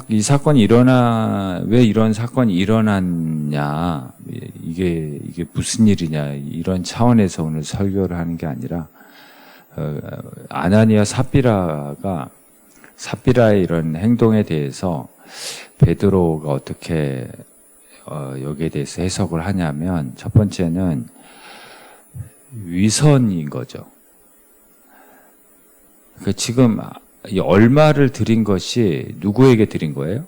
이 사건이 왜 이런 사건이 일어났냐, 이게 무슨 일이냐, 이런 차원에서 오늘 설교를 하는 게 아니라, 아나니아 삽비라의 이런 행동에 대해서 베드로가 어떻게, 여기에 대해서 해석을 하냐면, 첫 번째는 위선인 거죠. 그러니까 지금 이 얼마를 드린 것이 누구에게 드린 거예요?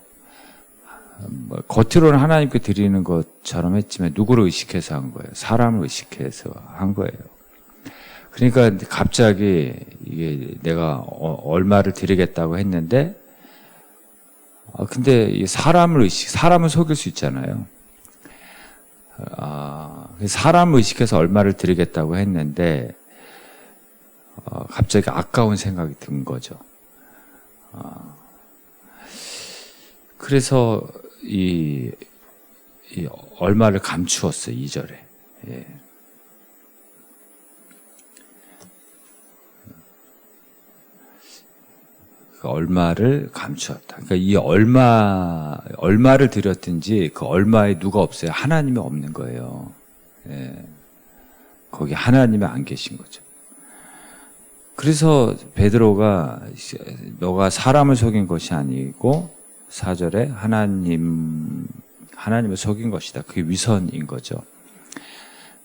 겉으로는 하나님께 드리는 것처럼 했지만 누구를 의식해서 한 거예요? 사람을 의식해서 한 거예요. 그러니까 갑자기 이게 내가 얼마를 드리겠다고 했는데, 근데 이 사람을 속일 수 있잖아요. 사람을 의식해서 얼마를 드리겠다고 했는데, 갑자기 아까운 생각이 든 거죠. 그래서 이 얼마를 감추었어요, 2절에. 예. 그 얼마를 감추었다. 그러니까 이 얼마를 드렸든지 그 얼마에 누가 없어요? 하나님이 없는 거예요. 예. 거기 하나님이 안 계신 거죠. 그래서 베드로가 너가 사람을 속인 것이 아니고 4절에 하나님을 속인 것이다. 그게 위선인 거죠.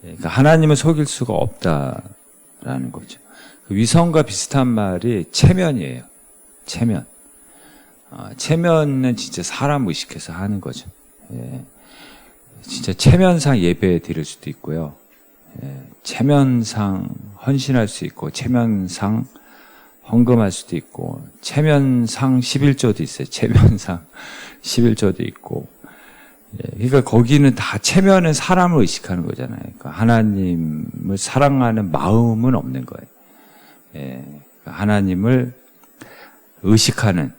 그러니까 하나님을 속일 수가 없다라는 거죠. 그 위선과 비슷한 말이 체면이에요. 체면. 체면은 진짜 사람 의식해서 하는 거죠. 예. 진짜 체면상 예배 드릴 수도 있고요. 예. 체면상 헌신할 수 있고, 체면상 헌금할 수도 있고, 체면상 11조도 있어요. 체면상 11조도 있고. 예. 그러니까 거기는 다 체면은 사람을 의식하는 거잖아요. 그러니까 하나님을 사랑하는 마음은 없는 거예요. 예. 그러니까 하나님을 의식하는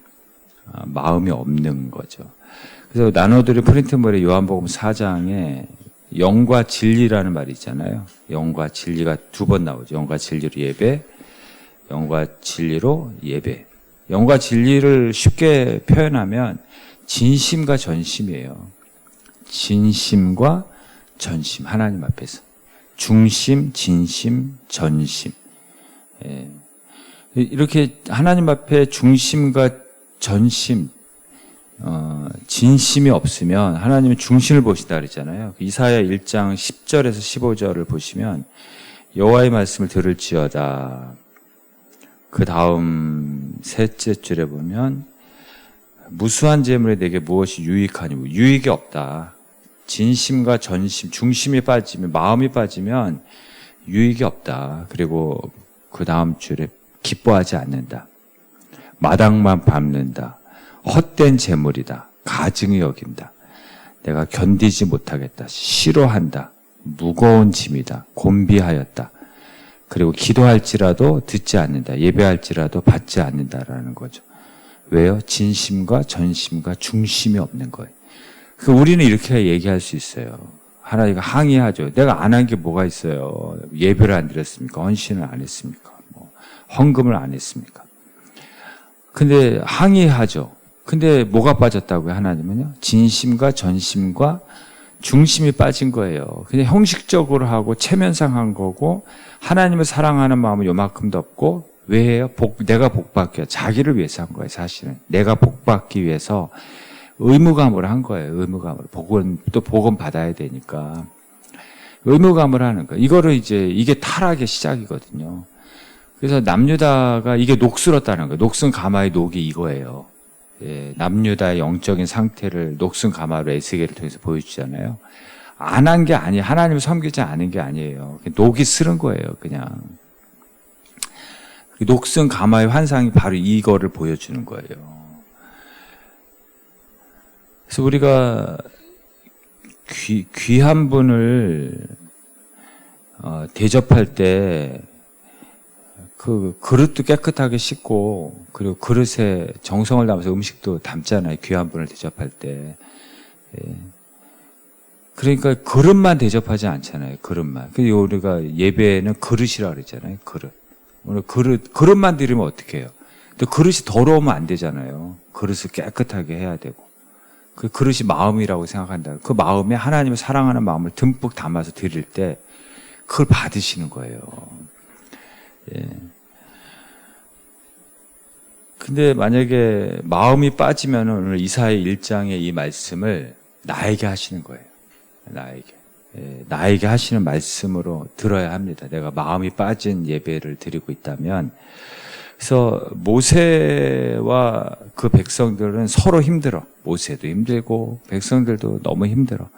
마음이 없는 거죠. 그래서 나눠드린 프린트물의 요한복음 4장에 영과 진리라는 말이 있잖아요. 영과 진리가 2번 나오죠. 영과 진리로 예배, 영과 진리로 예배. 영과 진리를 쉽게 표현하면 진심과 전심이에요. 진심과 전심, 하나님 앞에서. 중심, 진심, 전심. 예. 이렇게 하나님 앞에 중심과 전심, 진심이 없으면 하나님은 중심을 보신다 그랬잖아요. 이사야 1장 10절에서 15절을 보시면 여호와의 말씀을 들을지어다. 그 다음 셋째 줄에 보면 무수한 재물에 내게 무엇이 유익하니? 유익이 없다. 진심과 전심, 중심이 빠지면, 마음이 빠지면 유익이 없다. 그리고 그 다음 줄에 기뻐하지 않는다. 마당만 밟는다. 헛된 재물이다. 가증히 여긴다. 내가 견디지 못하겠다. 싫어한다. 무거운 짐이다. 곤비하였다. 그리고 기도할지라도 듣지 않는다. 예배할지라도 받지 않는다라는 거죠. 왜요? 진심과 전심과 중심이 없는 거예요. 우리는 이렇게 얘기할 수 있어요. 하나님과 항의하죠. 내가 안 한 게 뭐가 있어요? 예배를 안 드렸습니까? 헌신을 안 했습니까? 헌금을 안 했습니까? 근데 항의하죠. 근데 뭐가 빠졌다고요? 하나님은요? 진심과 전심과 중심이 빠진 거예요. 그냥 형식적으로 하고 체면상 한 거고, 하나님을 사랑하는 마음은 요만큼도 없고, 왜 해요? 내가 복받기, 자기를 위해서 한 거예요, 사실은. 내가 복받기 위해서 의무감으로 한 거예요, 의무감으로. 복음 받아야 되니까. 의무감을 하는 거예요. 이게 타락의 시작이거든요. 그래서 남유다가 이게 녹슬었다는 거예요. 녹슨 가마의 녹이 이거예요. 예, 남유다의 영적인 상태를 녹슨 가마로 에스겔을 통해서 보여주잖아요. 안 한 게 아니에요. 하나님을 섬기지 않은 게 아니에요. 녹이 쓰른 거예요, 그냥. 녹슨 가마의 환상이 바로 이거를 보여주는 거예요. 그래서 우리가 귀한 분을 대접할 때 그 그릇도 깨끗하게 씻고, 그리고 그릇에 정성을 담아서 음식도 담잖아요. 귀한 분을 대접할 때. 예. 그러니까 그릇만 대접하지 않잖아요. 그릇만. 그리고 우리가 예배는 그릇이라고 그랬잖아요. 그릇. 오늘 그릇만 드리면 어떻게 해요? 또 그릇이 더러우면 안 되잖아요. 그릇을 깨끗하게 해야 되고. 그 그릇이 마음이라고 생각한다. 그 마음에 하나님을 사랑하는 마음을 듬뿍 담아서 드릴 때 그걸 받으시는 거예요. 예. 근데 만약에 마음이 빠지면 오늘 이사야 1장의 이 말씀을 나에게 하시는 거예요. 나에게. 예, 나에게 하시는 말씀으로 들어야 합니다. 내가 마음이 빠진 예배를 드리고 있다면. 그래서 모세와 그 백성들은 서로 힘들어. 모세도 힘들고 백성들도 너무 힘들어.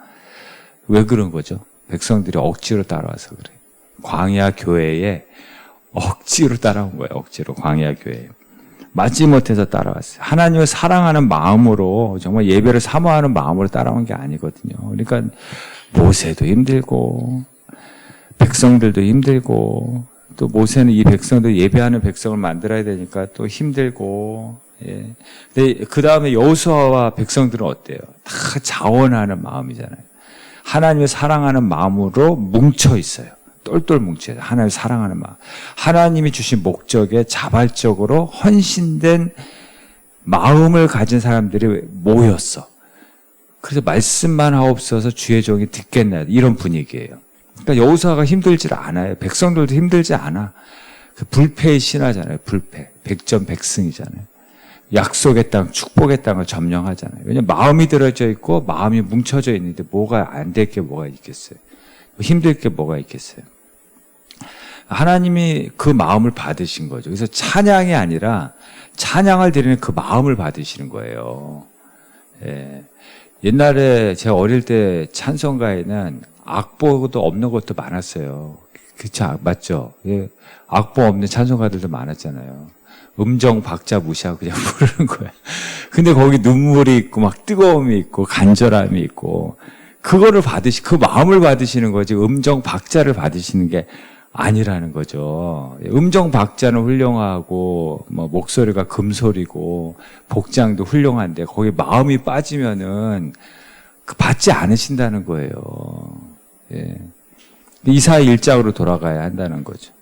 왜 그런 거죠? 백성들이 억지로 따라와서 그래. 광야 교회에 억지로 따라온 거예요. 억지로 광야 교회에. 마지못해서 따라왔어요. 하나님을 사랑하는 마음으로 정말 예배를 사모하는 마음으로 따라온 게 아니거든요. 그러니까 모세도 힘들고 백성들도 힘들고 또 모세는 이 백성들 예배하는 백성을 만들어야 되니까 또 힘들고 예. 근데 그 다음에 여호수아와 백성들은 어때요? 다 자원하는 마음이잖아요. 하나님을 사랑하는 마음으로 뭉쳐 있어요. 똘똘 뭉쳐요. 하나님을 사랑하는 마음. 하나님이 주신 목적에 자발적으로 헌신된 마음을 가진 사람들이 모였어. 그래서 말씀만 하옵소서 주의 종이 듣겠나 이런 분위기예요. 그러니까 여호수아가 힘들지 않아요. 백성들도 힘들지 않아. 그 불패의 신하잖아요. 불패. 백전백승이잖아요. 약속의 땅, 축복의 땅을 점령하잖아요. 왜냐하면 마음이 들어져 있고 마음이 뭉쳐져 있는데 뭐가 안 될 게 뭐가 있겠어요. 힘들 게 뭐가 있겠어요. 하나님이 그 마음을 받으신 거죠. 그래서 찬양이 아니라 찬양을 드리는 그 마음을 받으시는 거예요. 예. 옛날에 제가 어릴 때 찬송가에는 악보도 없는 것도 많았어요. 그쵸? 맞죠? 예. 악보 없는 찬송가들도 많았잖아요. 음정 박자 무시하고 그냥 부르는 거야. 근데 거기 눈물이 있고 막 뜨거움이 있고 간절함이 있고 그거를 그 마음을 받으시는 거지 음정 박자를 받으시는 게 아니라는 거죠. 음정 박자는 훌륭하고 뭐 목소리가 금소리고 복장도 훌륭한데 거기 마음이 빠지면은 받지 않으신다는 거예요. 예. 이사야 1장으로 돌아가야 한다는 거죠.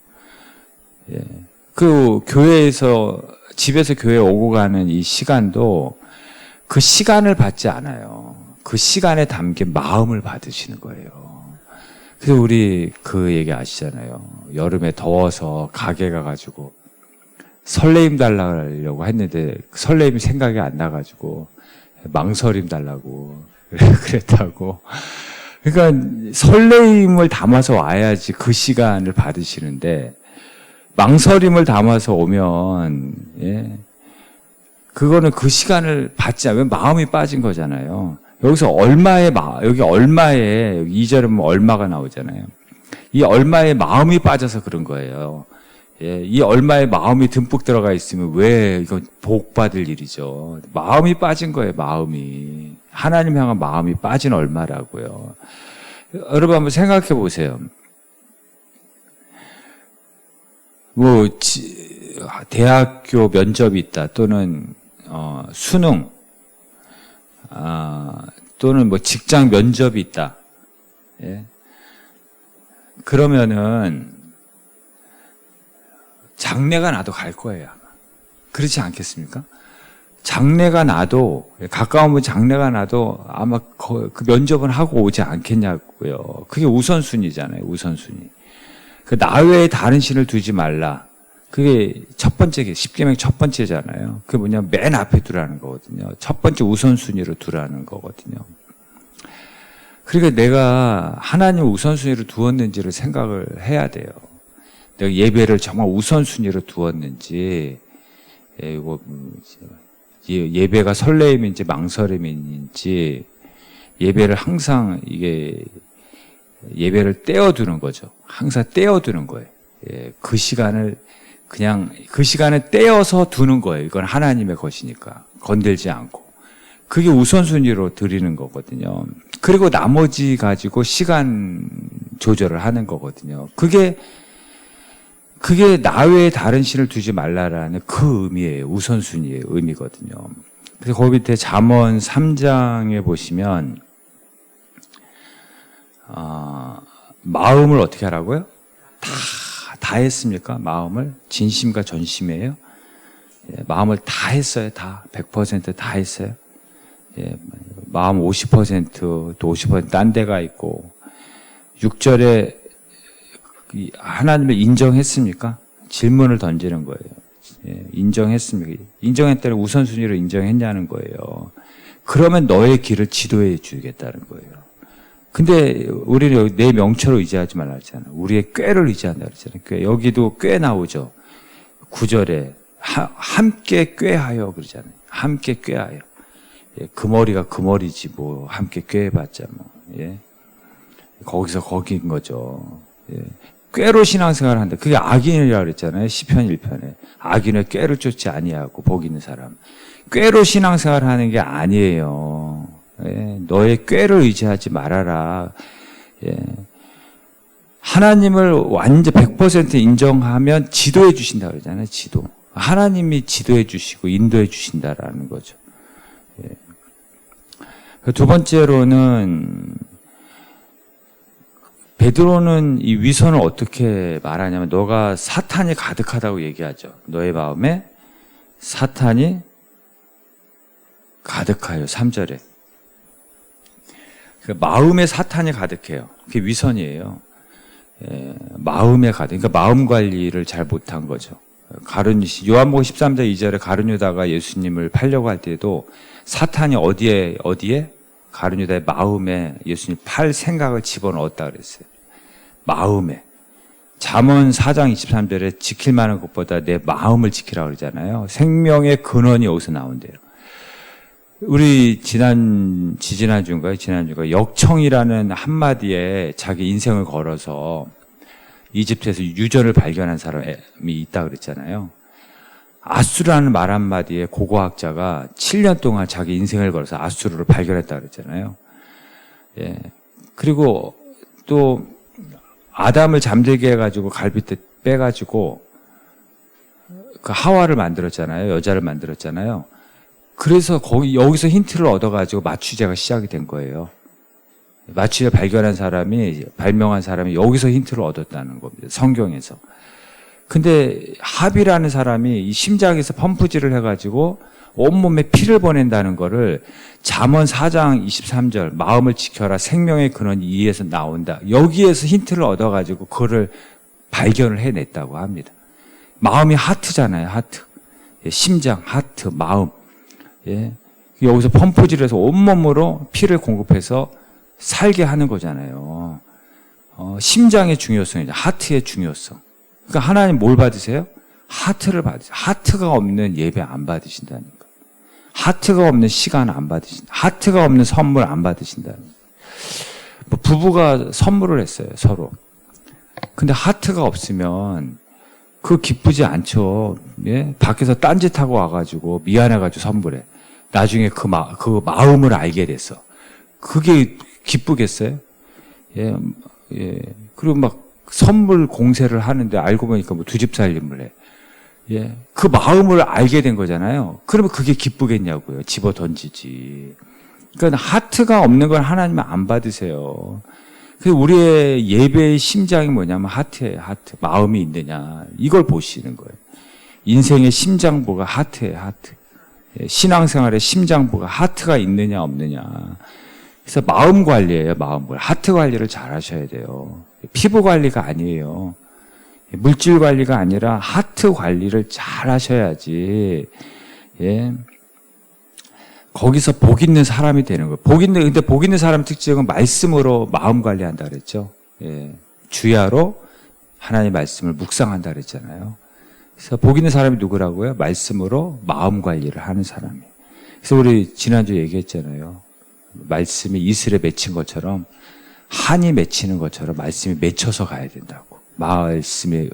예. 그 교회에서 집에서 교회 오고 가는 이 시간도 그 시간을 받지 않아요. 그 시간에 담긴 마음을 받으시는 거예요. 그래서 우리 그 얘기 아시잖아요. 여름에 더워서 가게 가가지고 설레임 달라고 했는데 설레임이 생각이 안 나가지고 망설임 달라고 그랬다고. 그러니까 설레임을 담아서 와야지 그 시간을 받으시는데 망설임을 담아서 오면 예, 그거는 그 시간을 받지 않으면 마음이 빠진 거잖아요. 여기서 여기 얼마에, 여기 2절에 보면 얼마가 나오잖아요. 이 얼마에 마음이 빠져서 그런 거예요. 예, 이 얼마에 마음이 듬뿍 들어가 있으면 왜 이건 복 받을 일이죠. 마음이 빠진 거예요, 마음이. 하나님 향한 마음이 빠진 얼마라고요. 여러분 한번 생각해 보세요. 뭐, 대학교 면접이 있다, 또는, 수능, 또는 뭐 직장 면접이 있다. 예. 그러면은 장래가 나도 갈 거예요. 아마. 그렇지 않겠습니까? 장래가 나도 가까운 분 장래가 나도 아마 그 면접은 하고 오지 않겠냐고요. 그게 우선순위잖아요. 우선순위. 그 나 외에 다른 신을 두지 말라. 그게 첫 번째, 10계명 첫 번째잖아요. 그게 뭐냐면 맨 앞에 두라는 거거든요. 첫 번째 우선순위로 두라는 거거든요. 그러니까 내가 하나님 우선순위로 두었는지를 생각을 해야 돼요. 내가 예배를 정말 우선순위로 두었는지, 예배가 설레임인지 망설임인지, 예배를 항상 예배를 떼어두는 거죠. 항상 떼어두는 거예요. 예, 그 시간을 떼어서 두는 거예요. 이건 하나님의 것이니까. 건들지 않고. 그게 우선순위로 드리는 거거든요. 그리고 나머지 가지고 시간 조절을 하는 거거든요. 그게 나 외에 다른 신을 두지 말라라는 그 의미예요. 우선순위의 의미거든요. 그래서 거기 밑에 잠언 3장에 보시면, 마음을 어떻게 하라고요? 다 했습니까? 마음을? 진심과 전심이에요? 예, 마음을 다 했어요. 다 100%다 했어요. 예, 마음 50%또 50%딴 데가 있고 6절에 하나님을 인정했습니까? 질문을 던지는 거예요. 예, 인정했습니까? 인정했다는 우선순위로 인정했냐는 거예요. 그러면 너의 길을 지도해 주겠다는 거예요. 근데 우리는 내 명철을 의지하지 말라 했잖아요. 우리의 꾀를 의지한다 그랬잖아요. 꾀. 여기도 꾀 나오죠. 9절에 함께 꾀하여 그러잖아요. 함께 꾀하여. 예, 그 머리가 그 머리지 뭐 함께 꾀해봤자 뭐. 예. 거기서 거기인 거죠. 예. 꾀로 신앙생활을 한다. 그게 악인이라고 그랬잖아요. 시편 1편에. 악인의 꾀를 쫓지 아니하고 복 있는 사람. 꾀로 신앙생활을 하는 게 아니에요. 예. 너의 꾀를 의지하지 말아라. 예. 하나님을 완전 100% 인정하면 지도해 주신다 그러잖아요. 지도. 하나님이 지도해 주시고 인도해 주신다라는 거죠. 예. 두 번째로는 베드로는 이 위선을 어떻게 말하냐면 너가 사탄이 가득하다고 얘기하죠. 너의 마음에 사탄이 가득하여 3절에. 그러니까 마음에 사탄이 가득해요. 그게 위선이에요. 예, 마음에 가득. 그러니까 마음 관리를 잘 못한 거죠. 요한복음 13장 2절에 가룟유다가 예수님을 팔려고 할 때도 사탄이 어디에 가룟유다의 마음에 예수님 팔 생각을 집어넣었다 그랬어요. 마음에. 잠언 4장 23절에 지킬 만한 것보다 내 마음을 지키라고 그러잖아요. 생명의 근원이 여기서 나온대요. 우리 지난주인가요? 역청이라는 한마디에 자기 인생을 걸어서 이집트에서 유전을 발견한 사람이 있다 그랬잖아요. 아수르라는 말 한마디에 고고학자가 7년 동안 자기 인생을 걸어서 아수르를 발견했다 그랬잖아요. 예. 그리고 또 아담을 잠들게 해가지고 갈빗대 빼가지고 그 하와를 만들었잖아요. 여자를 만들었잖아요. 그래서 여기서 힌트를 얻어가지고 마취제가 시작이 된 거예요. 마취제 발명한 사람이 여기서 힌트를 얻었다는 겁니다. 성경에서. 근데 합이라는 사람이 이 심장에서 펌프질을 해가지고 온몸에 피를 보낸다는 거를 잠언 4장 23절 마음을 지켜라 생명의 근원 이에서 나온다. 여기에서 힌트를 얻어가지고 그거를 발견을 해냈다고 합니다. 마음이 하트잖아요. 하트. 예, 심장, 하트, 마음. 예. 여기서 펌프질해서 온몸으로 피를 공급해서 살게 하는 거잖아요. 심장의 중요성이죠. 하트의 중요성. 그러니까 하나님 뭘 받으세요? 하트를 받으세요. 하트가 없는 예배 안 받으신다니까. 하트가 없는 시간 안 받으신다. 하트가 없는 선물 안 받으신다는 거예요. 뭐 부부가 선물을 했어요. 서로. 근데 하트가 없으면 그거 기쁘지 않죠. 예? 밖에서 딴짓하고 와가지고 미안해가지고 선물해. 나중에 그 마음을 알게 됐어. 그게 기쁘겠어요? 예, 예. 그리고 막 선물 공세를 하는데 알고 보니까 뭐 2집 살림을 해. 예. 그 마음을 알게 된 거잖아요. 그러면 그게 기쁘겠냐고요. 집어 던지지. 그러니까 하트가 없는 걸 하나님은 안 받으세요. 그래서 우리의 예배의 심장이 뭐냐면 하트예요. 하트. 마음이 있느냐. 이걸 보시는 거예요. 인생의 심장부가 하트예요. 하트. 예. 신앙생활의 심장부가 하트가 있느냐 없느냐. 그래서 마음 관리예요. 마음 관리. 하트 관리를 잘 하셔야 돼요. 피부 관리가 아니에요. 물질 관리가 아니라 하트 관리를 잘 하셔야지. 예. 거기서 복 있는 사람이 되는 거예요. 근데 복 있는 사람 특징은 말씀으로 마음 관리한다 그랬죠. 예. 주야로 하나님의 말씀을 묵상한다 그랬잖아요. 그래서 복 있는 사람이 누구라고요? 말씀으로 마음 관리를 하는 사람이에요. 그래서 우리 지난주에 얘기했잖아요. 말씀이 이슬에 맺힌 것처럼 한이 맺히는 것처럼 말씀이 맺혀서 가야 된다고. 말씀이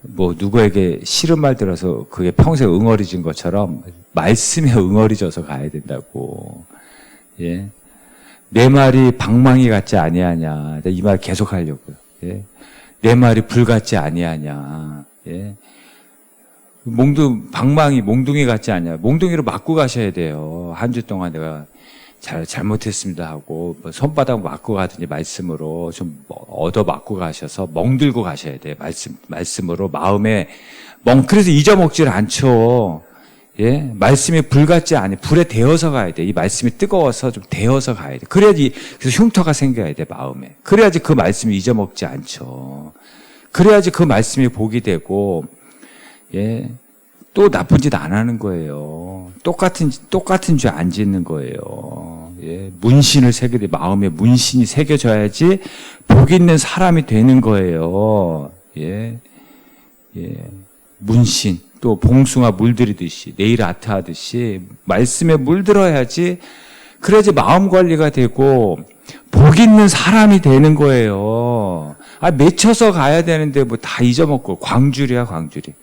누구에게 싫은 말 들어서 그게 평생 응어리진 것처럼 말씀에 응어리져서 가야 된다고. 예. 내 말이 방망이 같지 아니하냐. 이 말 계속 하려고요. 예. 내 말이 불 같지 아니하냐. 예. 방망이 몽둥이 같지 않냐. 몽둥이로 맞고 가셔야 돼요. 한 주 동안 내가 잘못했습니다 하고 뭐 손바닥 맞고 가든지 말씀으로 좀 얻어 맞고 가셔서 멍들고 가셔야 돼요. 말씀으로 마음에 그래서 잊어먹지를 않죠. 예, 말씀이 불 같지 않아요. 불에 데워서 가야 돼. 이 말씀이 뜨거워서 좀 데워서 가야 돼. 그래야지 그래서 흉터가 생겨야 돼 마음에. 그래야지 그 말씀이 잊어먹지 않죠. 그래야지 그 말씀이 복이 되고 예. 또 나쁜 짓 안 하는 거예요. 똑같은 죄 안 짓는 거예요. 예, 문신을 새겨야 마음에 문신이 새겨져야지 복 있는 사람이 되는 거예요. 예, 예, 문신. 또 봉숭아 물들이듯이, 네일 아트 하듯이 말씀에 물들어야지 그래야지 마음 관리가 되고 복 있는 사람이 되는 거예요. 맺혀서 가야 되는데 뭐 다 잊어먹고 광주리야, 광주리.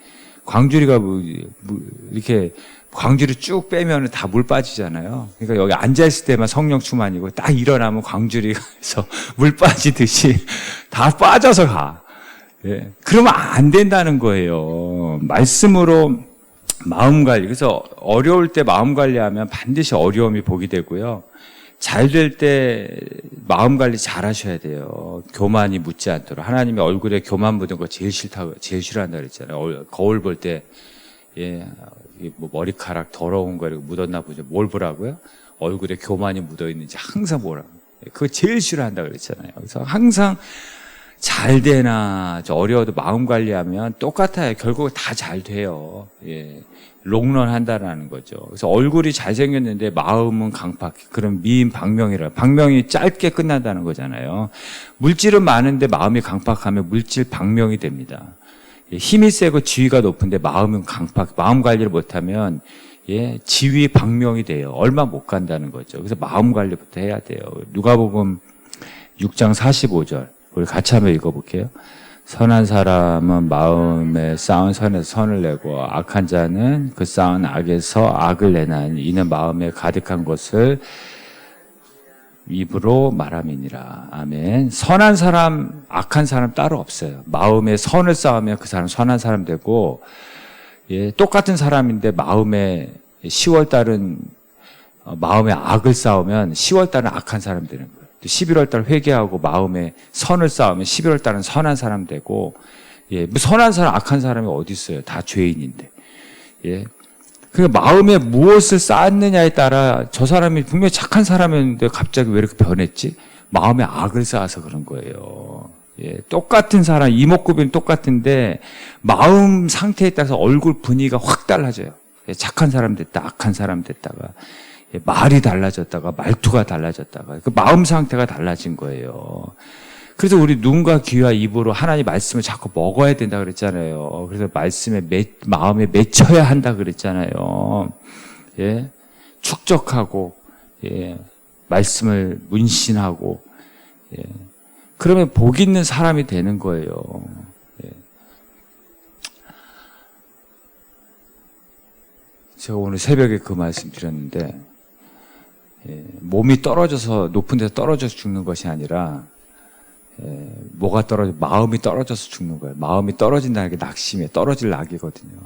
광주리가 이렇게 광주리 쭉 빼면 다 물 빠지잖아요. 그러니까 여기 앉아있을 때만 성령 충만이고 딱 일어나면 광주리가서 물 빠지듯이 다 빠져서 가. 예. 그러면 안 된다는 거예요. 말씀으로 마음 관리. 그래서 어려울 때 마음 관리하면 반드시 어려움이 복이 되고요. 잘 될 때 마음 관리 잘 하셔야 돼요. 교만이 묻지 않도록. 하나님의 얼굴에 교만 묻은 거 제일 싫어한다 그랬잖아요. 거울 볼 때, 예, 뭐 머리카락 더러운 거 이렇게 묻었나 보죠. 뭘 보라고요? 얼굴에 교만이 묻어 있는지 항상 보라고. 그거 제일 싫어한다 그랬잖아요. 그래서 항상 잘 되나, 어려워도 마음 관리하면 똑같아요. 결국 다 잘 돼요. 예. 롱런 한다라는 거죠. 그래서 얼굴이 잘생겼는데 마음은 강팍. 그럼 미인 방명이라. 방명이 짧게 끝난다는 거잖아요. 물질은 많은데 마음이 강팍하면 물질 방명이 됩니다. 힘이 세고 지위가 높은데 마음은 강팍. 마음 관리를 못하면 예, 지위 방명이 돼요. 얼마 못 간다는 거죠. 그래서 마음 관리부터 해야 돼요. 누가복음 6장 45절. 우리 같이 한번 읽어볼게요. 선한 사람은 마음에 쌓은 선에서 선을 내고 악한 자는 그 쌓은 악에서 악을 내나니 이는 마음에 가득한 것을 입으로 말함이니라. 아멘. 선한 사람, 악한 사람 따로 없어요. 마음에 선을 쌓으면 그 사람 선한 사람 되고 예, 똑같은 사람인데 마음에 10월달은 마음에 악을 쌓으면 10월달은 악한 사람 되는 거예요. 11월달 회개하고 마음에 선을 쌓으면 11월달은 선한 사람 되고, 예, 선한 사람, 악한 사람이 어디 있어요? 다 죄인인데, 예. 그 마음에 무엇을 쌓았느냐에 따라 저 사람이 분명히 착한 사람이었는데 갑자기 왜 이렇게 변했지? 마음에 악을 쌓아서 그런 거예요. 예, 똑같은 사람, 이목구비는 똑같은데 마음 상태에 따라서 얼굴 분위기가 확 달라져요. 예, 착한 사람 됐다, 악한 사람 됐다가. 말이 달라졌다가 말투가 달라졌다가 그 마음 상태가 달라진 거예요. 그래서 우리 눈과 귀와 입으로 하나님 말씀을 자꾸 먹어야 된다 그랬잖아요. 그래서 말씀에 마음에 맺혀야 한다 그랬잖아요. 예, 축적하고 예, 말씀을 문신하고 예, 그러면 복 있는 사람이 되는 거예요. 예. 제가 오늘 새벽에 그 말씀 드렸는데 예, 몸이 떨어져서 높은 데서 떨어져서 죽는 것이 아니라 예, 마음이 떨어져서 죽는 거예요. 마음이 떨어진다는 게 낙심이에요. 떨어질 낙이거든요.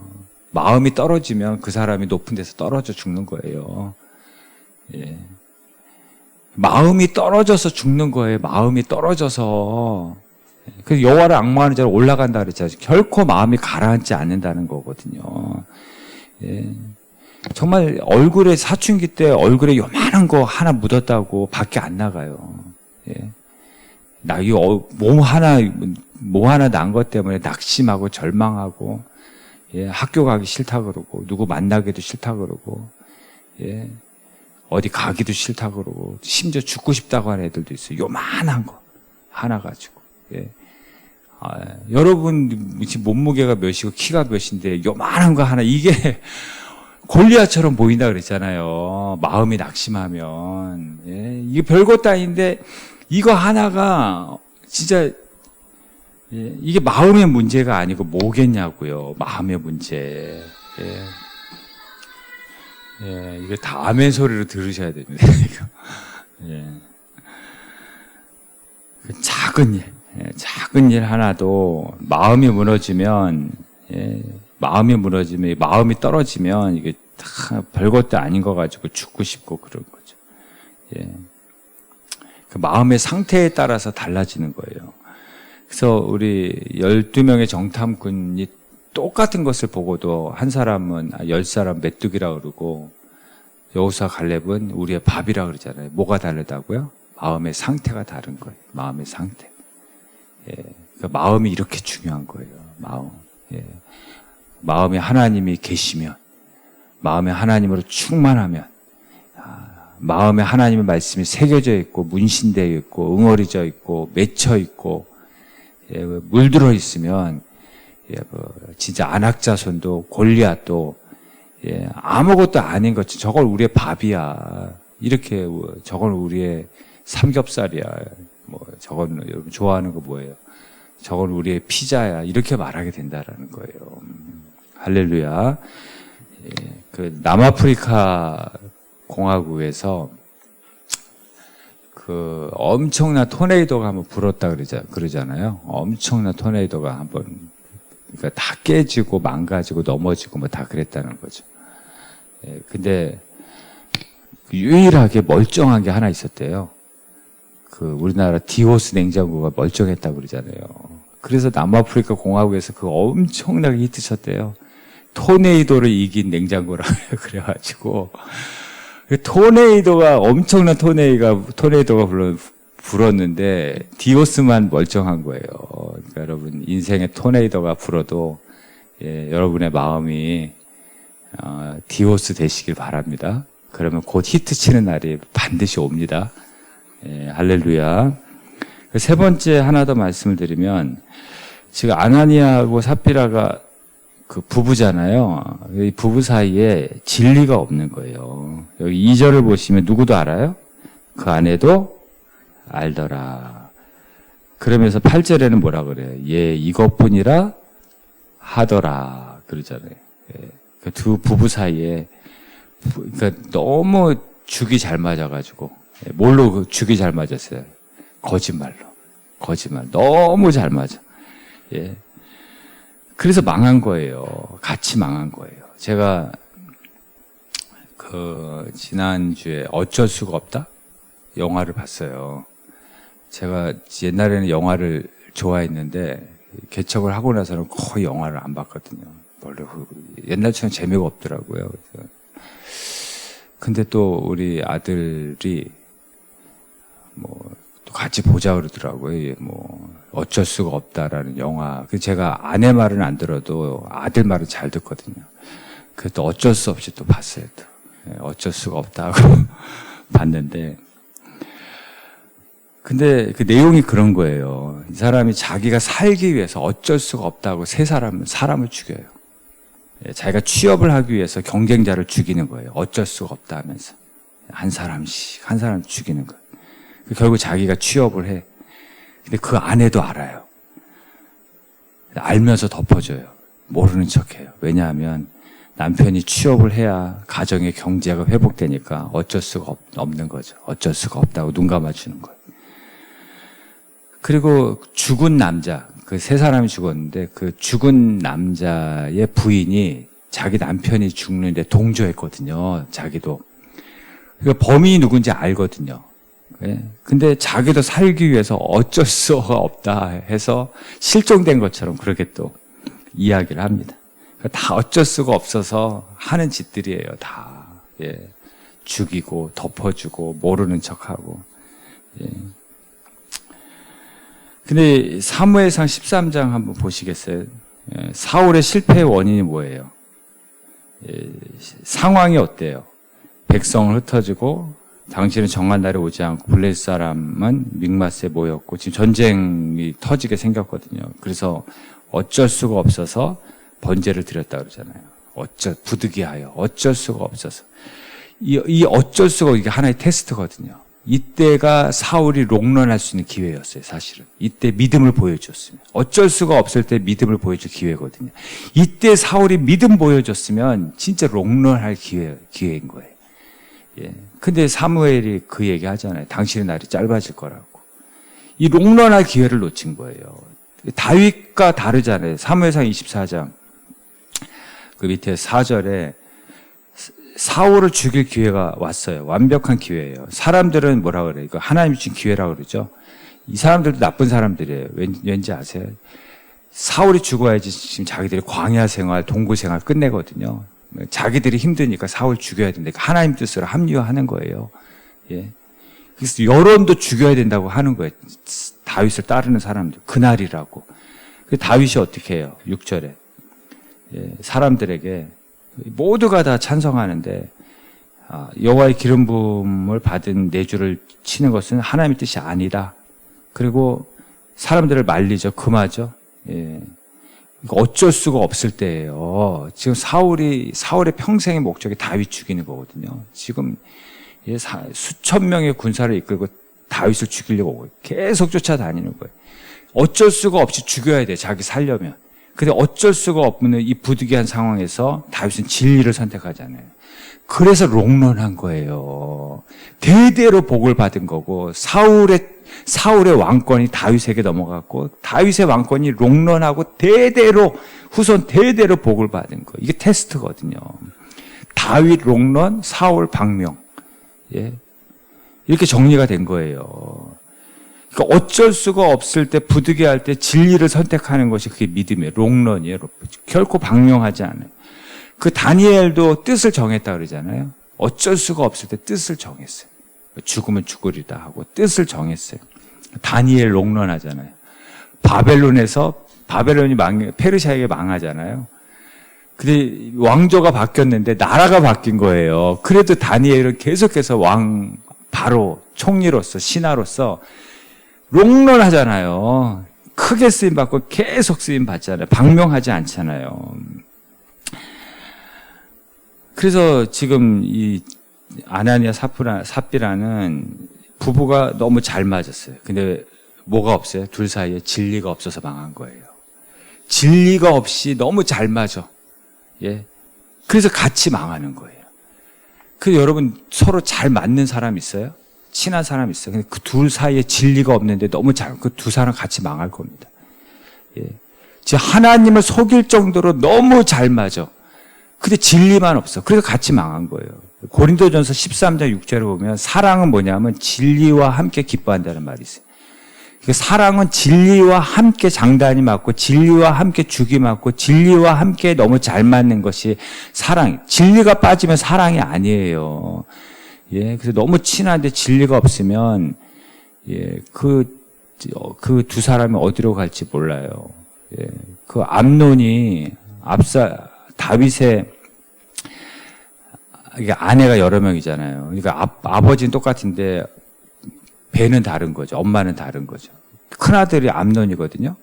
마음이 떨어지면 그 사람이 높은 데서 떨어져 죽는 거예요. 예. 마음이 떨어져서 죽는 거예요. 마음이 떨어져서. 그래서 여호와를 앙망하는 자로 올라간다 그랬잖아요. 결코 마음이 가라앉지 않는다는 거거든요. 예. 정말 얼굴에 사춘기 때 얼굴에 요만한 거 하나 묻었다고 밖에 안 나가요. 예. 뭐 하나 난 것 때문에 낙심하고 절망하고, 예. 학교 가기 싫다 그러고, 누구 만나기도 싫다 그러고, 예. 어디 가기도 싫다 그러고, 심지어 죽고 싶다고 하는 애들도 있어요. 요만한 거 하나 가지고, 예. 여러분 지금 몸무게가 몇이고 키가 몇인데 요만한 거 하나 이게 골리앗처럼 보인다 그랬잖아요. 마음이 낙심하면. 예, 이게 별것도 아닌데 이거 하나가 진짜 예, 이게 마음의 문제가 아니고 뭐겠냐고요. 마음의 문제. 예, 예, 이게 다 아멘 소리로 들으셔야 됩니다. 예. 그 작은 일 하나도 마음이 무너지면 마음이 떨어지면 이게 다 별것도 아닌 거 가지고 죽고 싶고 그런 거죠. 예. 그 마음의 상태에 따라서 달라지는 거예요. 그래서 우리 12명의 정탐꾼이 똑같은 것을 보고도 한 사람은 10사람 메뚜기라고 그러고 여호수아 갈렙은 우리의 밥이라고 그러잖아요. 뭐가 다르다고요? 마음의 상태가 다른 거예요. 마음의 상태. 예. 그 마음이 이렇게 중요한 거예요. 마음. 예. 마음에 하나님이 계시면, 마음에 하나님으로 충만하면, 마음에 하나님의 말씀이 새겨져 있고 문신되어 있고 응어리져 있고 맺혀 있고 예, 물들어 있으면 예, 진짜 안악자손도 골리앗도 예, 아무것도 아닌 것이 저걸 우리의 밥이야. 이렇게 저건 우리의 삼겹살이야. 뭐 저건 여러분 좋아하는 거 뭐예요? 저건 우리의 피자야. 이렇게 말하게 된다라는 거예요. 할렐루야. 예, 그 남아프리카 공화국에서 그 엄청난 토네이도가 한번 불었다 그러잖아요. 엄청난 토네이도가 한번 그러니까 다 깨지고 망가지고 넘어지고 뭐 다 그랬다는 거죠. 예, 근데 유일하게 멀쩡한 게 하나 있었대요. 그 우리나라 디오스 냉장고가 멀쩡했다고 그러잖아요. 그래서 남아프리카 공화국에서 그 엄청나게 히트쳤대요. 토네이도를 이긴 냉장고라 그래가지고 토네이도가 엄청난 토네이도가 불었는데 디오스만 멀쩡한 거예요. 그러니까 여러분 인생의 토네이도가 불어도 예, 여러분의 마음이 디오스 되시길 바랍니다. 그러면 곧 히트 치는 날이 반드시 옵니다. 예, 할렐루야. 세 번째 하나 더 말씀을 드리면 지금 아나니아하고 삽비라가 그 부부잖아요. 이 부부 사이에 진리가 없는 거예요. 여기 2절을 보시면 누구도 알아요? 그 아내도 알더라. 그러면서 8절에는 뭐라 그래요? 예, 이것뿐이라 하더라. 그러잖아요. 예, 그 두 부부 사이에 그러니까 너무 죽이 잘 맞아가지고 뭘로 죽이 잘 맞았어요? 거짓말로. 거짓말. 너무 잘 맞아. 예. 그래서 망한 거예요. 같이 망한 거예요. 제가 지난주에 어쩔 수가 없다? 영화를 봤어요. 제가 옛날에는 영화를 좋아했는데 개척을 하고 나서는 거의 영화를 안 봤거든요. 원래 옛날처럼 재미가 없더라고요. 근데 또 우리 아들이 또 같이 보자 그러더라고요. 어쩔 수가 없다라는 영화. 제가 아내 말은 안 들어도 아들 말은 잘 듣거든요. 그래서 또 어쩔 수 없이 또 봤어요. 또. 어쩔 수가 없다고 봤는데. 근데 그 내용이 그런 거예요. 이 사람이 자기가 살기 위해서 어쩔 수가 없다고 사람을 죽여요. 자기가 취업을 하기 위해서 경쟁자를 죽이는 거예요. 어쩔 수가 없다 하면서. 한 사람 죽이는 거예요. 결국 자기가 취업을 해. 근데 그 아내도 알아요. 알면서 덮어줘요. 모르는 척해요. 왜냐하면 남편이 취업을 해야 가정의 경제가 회복되니까 어쩔 수가 없는 거죠. 어쩔 수가 없다고 눈 감아주는 거예요. 그리고 죽은 남자, 그 세 사람이 죽었는데 그 죽은 남자의 부인이 자기 남편이 죽는데 동조했거든요. 자기도. 그러니까 범인이 누군지 알거든요. 근데 자기도 살기 위해서 어쩔 수가 없다 해서 실종된 것처럼 그렇게 또 이야기를 합니다. 다 어쩔 수가 없어서 하는 짓들이에요. 다. 예. 죽이고 덮어주고 모르는 척하고. 예. 근데 사무엘상 13장 한번 보시겠어요? 예. 사울의 실패의 원인이 뭐예요? 예. 상황이 어때요? 백성을 흩어지고 당신은 정한 날에 오지 않고 블레셋 사람은 믹마스에 모였고 지금 전쟁이 터지게 생겼거든요. 그래서 어쩔 수가 없어서 번제를 드렸다 그러잖아요. 부득이하여 어쩔 수가 없어서 이 어쩔 수가 이게 하나의 테스트거든요. 이때가 사울이 롱런할 수 있는 기회였어요. 사실은 이때 믿음을 보여줬으면 어쩔 수가 없을 때 믿음을 보여줄 기회거든요. 이때 사울이 믿음 보여줬으면 진짜 롱런할 기회인 거예요. 예. 근데 사무엘이 그 얘기 하잖아요. 당신의 날이 짧아질 거라고. 이 롱런할 기회를 놓친 거예요. 다윗과 다르잖아요. 사무엘상 24장 그 밑에 4절에 사울을 죽일 기회가 왔어요. 완벽한 기회예요. 사람들은 뭐라 그래요? 이거 하나님이 주신 기회라고 그러죠. 이 사람들도 나쁜 사람들이에요. 왠지 아세요? 사울이 죽어야지 지금 자기들이 광야 생활, 동굴 생활 끝내거든요. 자기들이 힘드니까 사울 죽여야 된다. 하나님 뜻으로 합리화하는 거예요. 예. 그래서 여론도 죽여야 된다고 하는 거예요. 다윗을 따르는 사람들. 그날이라고. 다윗이 어떻게 해요? 6절에. 예, 사람들에게 모두가 다 찬성하는데 여호와의 기름 부음을 받은 내주를 치는 것은 하나님의 뜻이 아니다. 그리고 사람들을 말리죠. 금하죠. 예. 어쩔 수가 없을 때예요. 지금 사울의 평생의 목적이 다윗 죽이는 거거든요. 지금 수천 명의 군사를 이끌고 다윗을 죽이려고 계속 쫓아다니는 거예요. 어쩔 수가 없이 죽여야 돼, 자기 살려면. 근데 어쩔 수가 없는 이 부득이한 상황에서 다윗은 진리를 선택하잖아요. 그래서 롱런한 거예요. 대대로 복을 받은 거고 사울의 왕권이 다윗에게 넘어갔고 다윗의 왕권이 롱런하고 대대로 후손 대대로 복을 받은 거예요. 이게 테스트거든요. 다윗 롱런, 사울 방명. 예. 이렇게 정리가 된 거예요. 그러니까 어쩔 수가 없을 때 부득이할 때 진리를 선택하는 것이 그게 믿음이에요. 롱런이에요. 결코 방명하지 않아요. 그 다니엘도 뜻을 정했다 그러잖아요. 어쩔 수가 없을 때 뜻을 정했어요. 죽으면 죽으리다 하고 뜻을 정했어요. 다니엘 롱런하잖아요. 바벨론이 페르시아에게 망하잖아요. 근데 왕조가 바뀌었는데 나라가 바뀐 거예요. 그래도 다니엘은 계속해서 바로 총리로서 신하로서 롱런하잖아요. 크게 쓰임 받고 계속 쓰임 받잖아요. 방명하지 않잖아요. 그래서 지금 이 아나니아 삽비라는 부부가 너무 잘 맞았어요. 근데 뭐가 없어요? 둘 사이에 진리가 없어서 망한 거예요. 진리가 없이 너무 잘 맞아. 예. 그래서 같이 망하는 거예요. 그래서 여러분 서로 잘 맞는 사람 있어요? 친한 사람 있어요. 근데 그 둘 사이에 진리가 없는데 너무 그 두 사람 같이 망할 겁니다. 예. 지금 하나님을 속일 정도로 너무 잘 맞아. 근데 진리만 없어. 그래서 같이 망한 거예요. 고린도전서 13장 6절에 보면 사랑은 뭐냐면 진리와 함께 기뻐한다는 말이 있어요. 그러니까 사랑은 진리와 함께 장단이 맞고 진리와 함께 죽이 맞고 진리와 함께 너무 잘 맞는 것이 사랑. 진리가 빠지면 사랑이 아니에요. 예, 그래서 너무 친한데 진리가 없으면 예, 그 두 사람이 어디로 갈지 몰라요. 예, 그 암논이 다윗의 이게 아내가 여러 명이잖아요. 그러니까 아버지는 똑같은데 배는 다른 거죠. 엄마는 다른 거죠. 큰아들이 암논이거든요.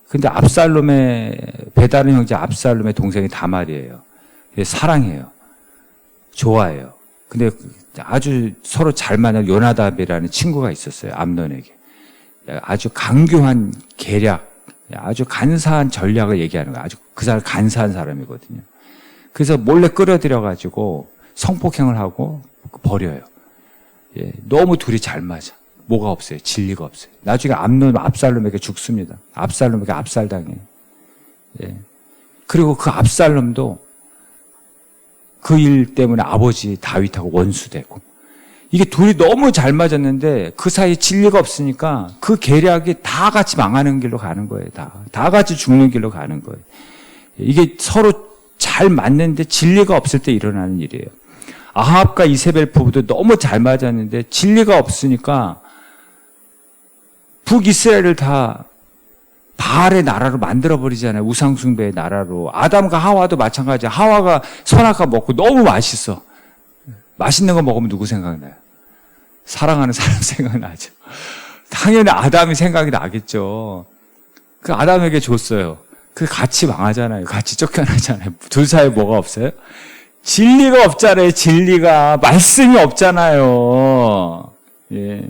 근데 배 다른 형제 압살롬의 동생이 다말이에요. 사랑해요. 좋아해요. 근데 아주 서로 잘 맞는 요나답이라는 친구가 있었어요. 암논에게. 아주 강교한 계략, 아주 간사한 전략을 얘기하는 거예요. 아주 그 사람 간사한 사람이거든요. 그래서 몰래 끌어들여가지고 성폭행을 하고 버려요. 예, 너무 둘이 잘 맞아. 뭐가 없어요. 진리가 없어요. 나중에 암논 압살롬에게 죽습니다. 압살롬에게 압살당해요. 예. 그리고 그 압살롬도 그 일 때문에 아버지 다윗하고 원수되고 이게 둘이 너무 잘 맞았는데 그 사이에 진리가 없으니까 그 계략이 다 같이 망하는 길로 가는 거예요. 다 같이 죽는 길로 가는 거예요. 이게 서로 잘 맞는데 진리가 없을 때 일어나는 일이에요. 아합과 이세벨 부부도 너무 잘 맞았는데 진리가 없으니까 북이스라엘을 다 바알의 나라로 만들어버리잖아요. 우상숭배의 나라로. 아담과 하와도 마찬가지야. 하와가 선악과 먹고 너무 맛있어. 맛있는 거 먹으면 누구 생각나요? 사랑하는 사람 생각나죠. 당연히 아담이 생각이 나겠죠. 그 아담에게 줬어요. 그 같이 망하잖아요. 같이 쫓겨나잖아요. 둘 사이에 뭐가 없어요? 진리가 없잖아요. 진리가. 말씀이 없잖아요. 예.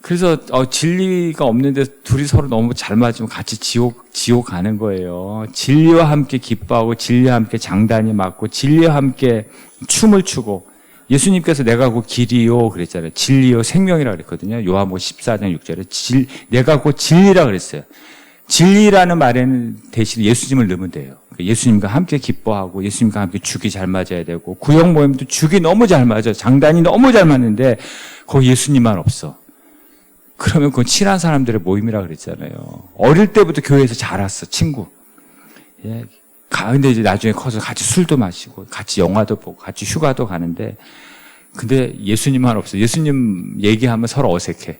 그래서 진리가 없는데 둘이 서로 너무 잘 맞으면 같이 지옥 가는 거예요. 진리와 함께 기뻐하고 진리와 함께 장단이 맞고 진리와 함께 춤을 추고 예수님께서 내가 곧 길이요 그랬잖아요. 진리요 생명이라 그랬거든요. 요한복음 14장 6절에 내가 곧 진리라 그랬어요. 진리라는 말에는 대신 예수님을 넣으면 돼요. 예수님과 함께 기뻐하고 예수님과 함께 죽이 잘 맞아야 되고 구역 모임도 죽이 너무 잘 맞아. 장단이 너무 잘 맞는데 거기 예수님만 없어. 그러면 그건 친한 사람들의 모임이라 그랬잖아요. 어릴 때부터 교회에서 자랐어, 친구. 예. 근데 이제 나중에 커서 같이 술도 마시고 같이 영화도 보고 같이 휴가도 가는데 근데 예수님만 없어. 예수님 얘기하면 서로 어색해.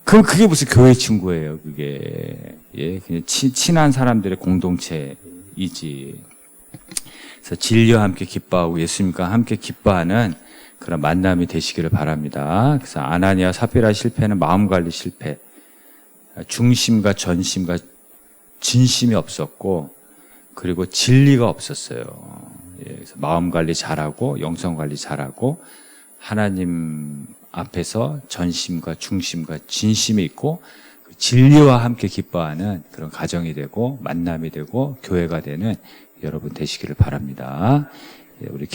그럼 그게 무슨 교회 친구예요, 그게. 예, 그냥 친한 사람들의 공동체이지. 그래서 진리와 함께 기뻐하고 예수님과 함께 기뻐하는 그런 만남이 되시기를 바랍니다. 그래서 아나니아 삽비라 실패는 마음관리 실패. 중심과 전심과 진심이 없었고 그리고 진리가 없었어요. 예, 그래서 마음관리 잘하고 영성관리 잘하고 하나님 앞에서 전심과 중심과 진심이 있고 진리와 함께 기뻐하는 그런 가정이 되고 만남이 되고 교회가 되는 여러분 되시기를 바랍니다. 예, 우리